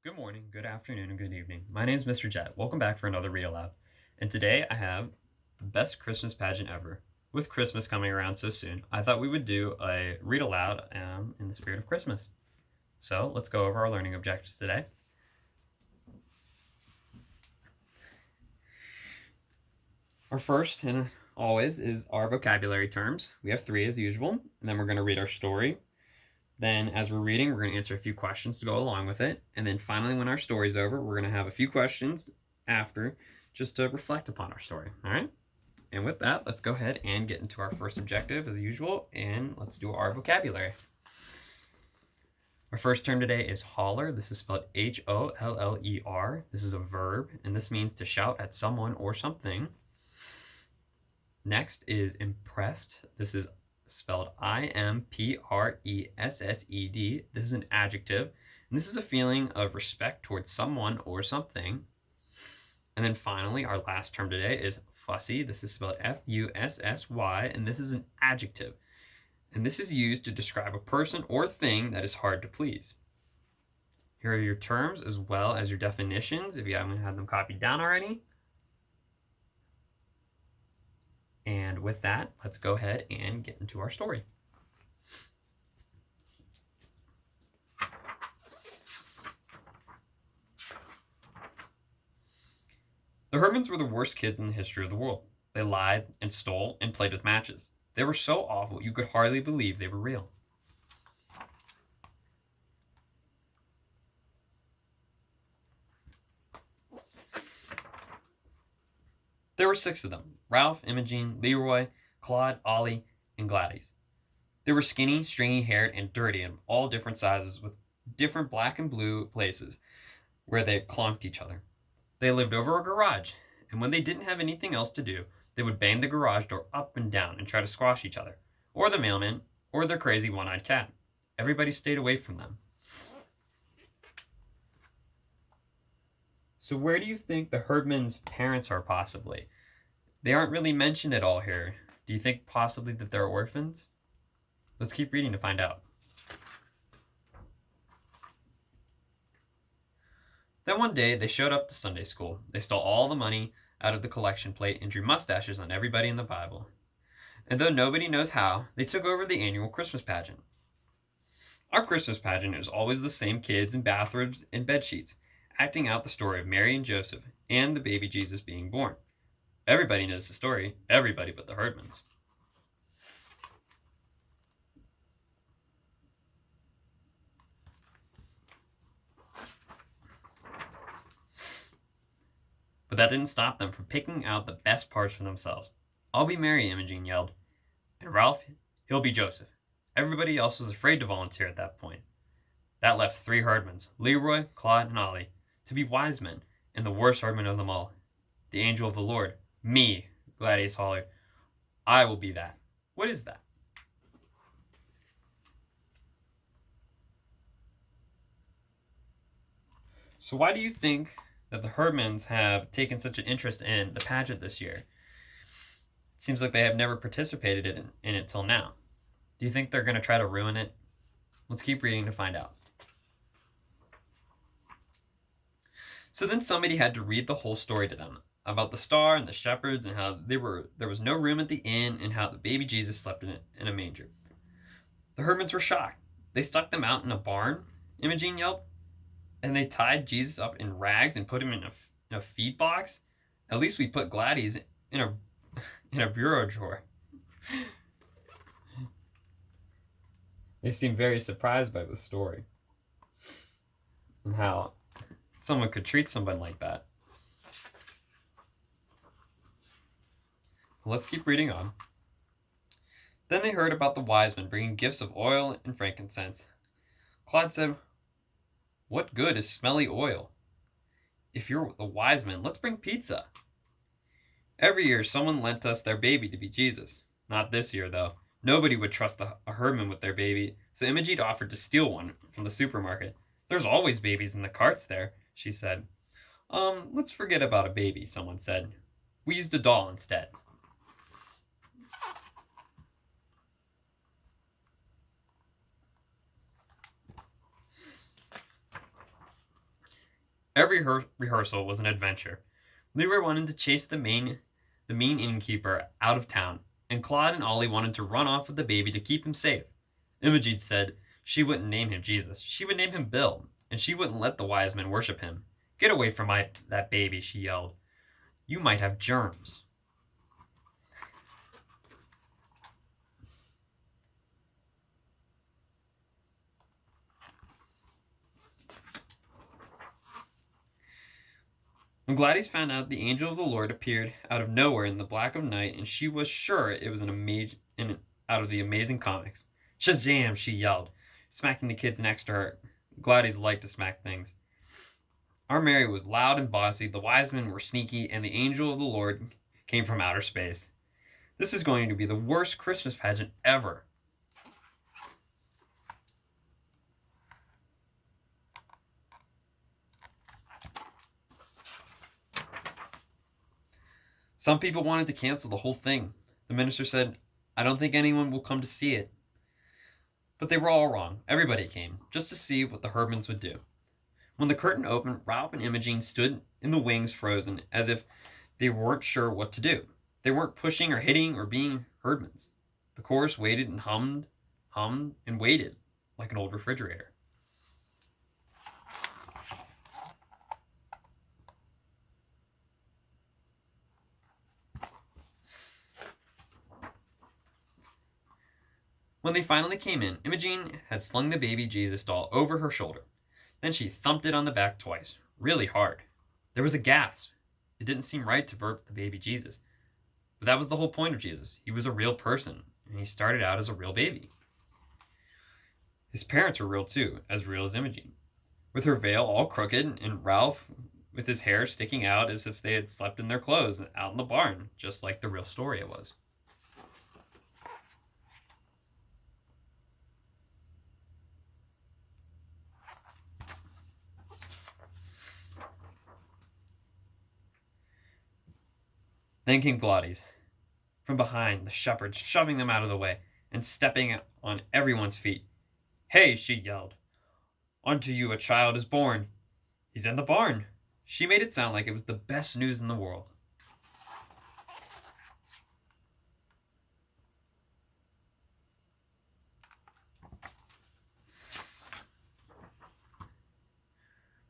Good morning, good afternoon, and good evening. My name is Mr. Jet. Welcome back for another Read Aloud. And today I have the best Christmas pageant ever. With Christmas coming around so soon, I thought we would do a Read Aloud in the spirit of Christmas. So let's go over our learning objectives today. Our first, and always, is our vocabulary terms. We have 3 as usual, and then we're going to read our story. Then, as we're reading, we're going to answer a few questions to go along with it. And then finally, when our story's over, we're going to have a few questions after just to reflect upon our story. All right? And with that, let's go ahead and get into our first objective as usual, and let's do our vocabulary. Our first term today is holler. This is spelled H-O-L-L-E-R. This is a verb, and this means to shout at someone or something. Next is impressed. This is spelled I-M-P-R-E-S-S-E-D. This is an adjective, and this is a feeling of respect towards someone or something. And then finally, our last term today is fussy. This is spelled F-U-S-S-Y, and this is an adjective. And this is used to describe a person or thing that is hard to please. Here are your terms as well as your definitions if you haven't had them copied down already. And with that, let's go ahead and get into our story. The Hermans were the worst kids in the history of the world. They lied and stole and played with matches. They were so awful you could hardly believe they were real. There were 6 of them: Ralph, Imogen, Leroy, Claude, Ollie, and Gladys. They were skinny, stringy-haired, and dirty in all different sizes with different black and blue places where they clunked each other. They lived over a garage, and when they didn't have anything else to do, they would bang the garage door up and down and try to squash each other, or the mailman, or their crazy one-eyed cat. Everybody stayed away from them. So where do you think the Herdman's parents are possibly? They aren't really mentioned at all here. Do you think possibly that they're orphans? Let's keep reading to find out. Then one day they showed up to Sunday school. They stole all the money out of the collection plate and drew mustaches on everybody in the Bible. And though nobody knows how, they took over the annual Christmas pageant. Our Christmas pageant is always the same kids in bathrobes and bedsheets, acting out the story of Mary and Joseph and the baby Jesus being born. Everybody knows the story, everybody but the Herdmans. But that didn't stop them from picking out the best parts for themselves. "I'll be Mary," Imogen yelled. "And Ralph, he'll be Joseph." Everybody else was afraid to volunteer at that point. That left 3 Herdmans, Leroy, Claude, and Ollie, to be wise men, and the worst Herdman of them all, the angel of the Lord. "Me," Gladys hollered. "I will be that." What is that? So why do you think that the Herdmans have taken such an interest in the pageant this year? It seems like they have never participated in it till now. Do you think they're going to try to ruin it? Let's keep reading to find out. So then somebody had to read the whole story to them about the star and the shepherds and how there was no room at the inn and how the baby Jesus slept in a manger. The Herdmans were shocked. "They stuck them out in a barn?" Imogen yelled. "And they tied Jesus up in rags and put him in a feed box? At least we put Gladys in a in a bureau drawer." They seem very surprised by the story and how someone could treat someone like that. Let's keep reading on. Then they heard about the wise men bringing gifts of oil and frankincense. Claude said, "What good is smelly oil? If you're the wise men, let's bring pizza." Every year someone lent us their baby to be Jesus. Not this year, though. Nobody would trust a Herdman with their baby, so Imogen offered to steal one from the supermarket. "There's always babies in the carts there," she said. Let's forget about a baby," someone said. "We used a doll instead." Every rehearsal was an adventure. Leroy wanted to chase the mean innkeeper out of town, and Claude and Ollie wanted to run off with the baby to keep him safe. Imogen said she wouldn't name him Jesus. She would name him Bill, and she wouldn't let the wise men worship him. "Get away from that baby," she yelled. "You might have germs." When Gladys found out the angel of the Lord appeared out of nowhere in the black of night, and she was sure it was out of the amazing comics. "Shazam!" she yelled, smacking the kids next to her. Gladys liked to smack things. Our Mary was loud and bossy, the wise men were sneaky, and the angel of the Lord came from outer space. This was going to be the worst Christmas pageant ever. Some people wanted to cancel the whole thing. The minister said, "I don't think anyone will come to see it." But they were all wrong. Everybody came, just to see what the Herdmans would do. When the curtain opened, Ralph and Imogen stood in the wings frozen, as if they weren't sure what to do. They weren't pushing or hitting or being Herdmans. The chorus waited and hummed, and waited, like an old refrigerator. When they finally came in, Imogen had slung the baby Jesus doll over her shoulder. Then she thumped it on the back twice, really hard. There was a gasp. It didn't seem right to burp the baby Jesus. But that was the whole point of Jesus. He was a real person, and he started out as a real baby. His parents were real too, as real as Imogen. With her veil all crooked, and Ralph with his hair sticking out as if they had slept in their clothes out in the barn, just like the real story it was. Then came Gladys. From behind, the shepherds shoving them out of the way and stepping on everyone's feet. "Hey!" she yelled. "Unto you a child is born. He's in the barn." She made it sound like it was the best news in the world.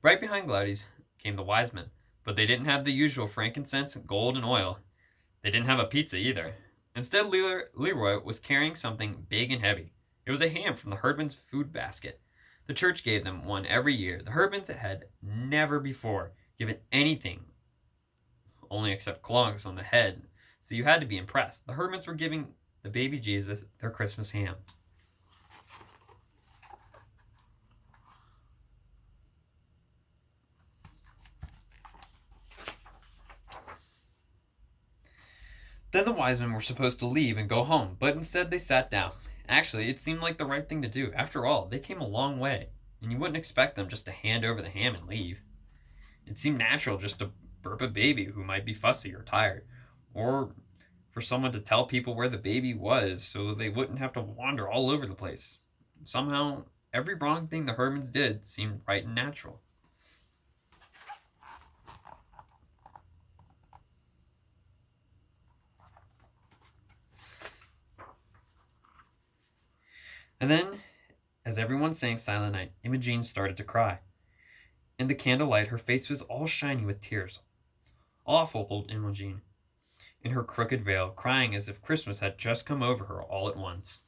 Right behind Gladys came the wise men, but they didn't have the usual frankincense, gold, and oil. They didn't have a pizza either. Instead, Leroy was carrying something big and heavy. It was a ham from the Herdman's food basket. The church gave them one every year. The Herdmans had never before given anything, only except clogs on the head, so you had to be impressed. The Herdmans were giving the baby Jesus their Christmas ham. Then the wise men were supposed to leave and go home, but instead they sat down. Actually, it seemed like the right thing to do. After all, they came a long way, and you wouldn't expect them just to hand over the ham and leave. It seemed natural just to burp a baby who might be fussy or tired, or for someone to tell people where the baby was so they wouldn't have to wander all over the place. Somehow, every wrong thing the Herdmans did seemed right and natural. And then, as everyone sang Silent Night, Imogen started to cry. In the candlelight, her face was all shiny with tears. Awful old Imogen, in her crooked veil, crying as if Christmas had just come over her all at once.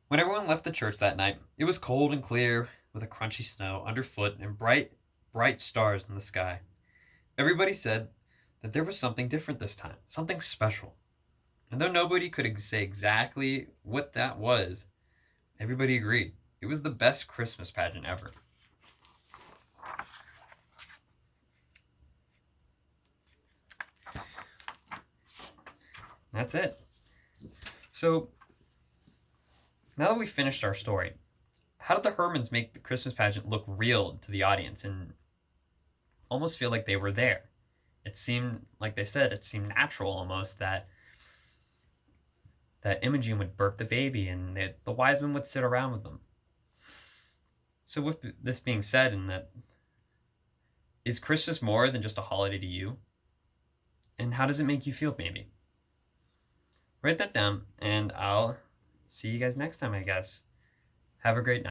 When everyone left the church that night, it was cold and clear with a crunchy snow underfoot and bright, bright stars in the sky. Everybody said that there was something different this time, something special. And though nobody could say exactly what that was, everybody agreed. It was the best Christmas pageant ever. That's it. So, now that we've finished our story, how did the Herdmans make the Christmas pageant look real to the audience and almost feel like they were there? it seemed, like they said, it seemed natural almost that Imogen would birth the baby and the wise men would sit around with them. So with this being said, and that, is Christmas more than just a holiday to you? And how does it make you feel, maybe? Write that down, and I'll see you guys next time, I guess. Have a great night.